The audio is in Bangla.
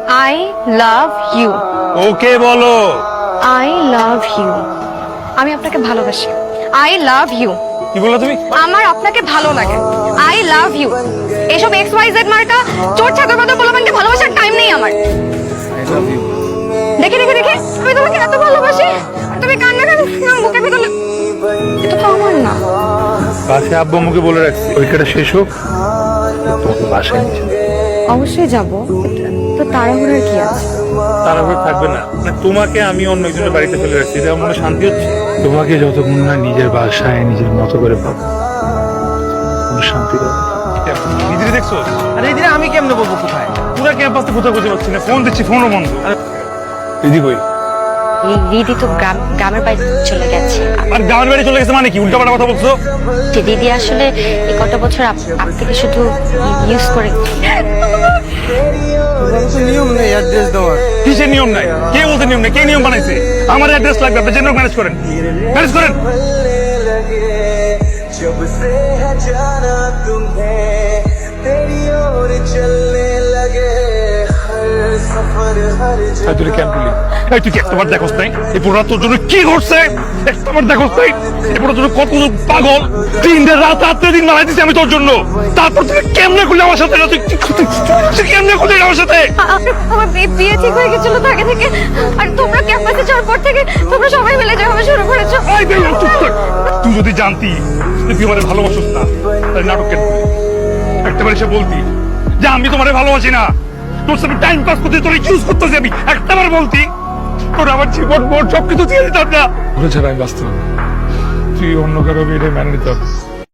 I love you. ওকে বলো। I love you. আমি আপনাকে ভালোবাসি। I love you. কি বললা তুমি? আমার আপনাকে ভালো লাগে। I love you. এসব এক্স ওয়াই জেড মার্কা চোর ছাগল কথা বলবেন, ভালোবাসার টাইম নেই আমার। I love you. দেখে দেখে দেখে আমি তোমাকে এত ভালোবাসি, আর তুমি কান্না কান্না বুকে ভেতরে। এটা তো আমার না। বাসায় আব্বু আম্মুকে বলে রাখছি পরীক্ষাটা শেষ হোক তোমাকে বাসায় নিয়ে যাবো। অবশ্যই যাব, তো তাড়াহুড়ার কি আছে? তাড়াহুড়ো থাকবে না, মানে তোমাকে আমি অন্য একজনের বাড়িতে ফেলে রাখছি, এটা মনে শান্তি হচ্ছে? তোমাকে যতক্ষণ না নিজের বাসায় নিজের মতো করে পাবো কোনো শান্তি পাবো। নিজেই দেখছো? আরে এদিকে আমি কেমনে বলবো কোথায়? পুরো ক্যাম্পাসে কোথাও খুঁজে পাচ্ছি না, ফোন দিচ্ছি ফোনও বন্ধ। দিদি কই? দিদি তো গ্রামের বাড়ি চলে গেছে। আর গ্রামের বাড়ি চলে গেছে মানে কি উল্টাপাল্টা কথা বলছো? যে দিদি আসলে এই কটা বছর আপনাকে শুধু ইউজ করে। নিয়ম নেই অ্যাড্রেস দেওয়ার। কিসের নিয়ম নাই? কে বলতে নিয়ম নাই? কে নিয়ম বানাইছে? আমার অ্যাড্রেস লাগবে, আপনি জেনে ম্যানেজ করেন। ম্যানেজ করেন। जब से है जाना तुम्हें तेरी ओर चलने लगे हर सफर हर এই তুই ক্যাম্পুলি, এই তুই কি একটাবার দেখোস নাই এই পুরো তোর জন্য কি ঘটছে? একটাবার দেখোস নাই এই পুরো তোর কত পাগল? 3 দিন রাত 3 দিন মারাই দিছি আমি তোর জন্য, তারপর তুই কেমনে করলি আমার সাথে? তুই কেমনে করলি আমার সাথে? আমার বিয়ে ঠিক হয়ে গেছিল আগে থেকে, আর তোমরা ক্যাম্পাসে যাওয়ার পর থেকে তোমরা সবাই মিলে যাওয়া শুরু করেছো। এই বে, চুপ কর। তুই যদি জানতি তুই আমার ভালোবাসিস না, তাই নাটক কেন করলি? একটাবার এসে বলতি যে আমি তোমারে ভালোবাসি না, তোর সাথে টাইম পাস করতে তোর ইউজ করতেছি আমি, একটাবার বলতি তোর আমার জীবন মোট সবকিছু দিয়ে দিতাম না। ওরা ছাড়া আমি বাঁচতাম না। তুই অন্য কারো বিয়ে মেনে নিতে হবে।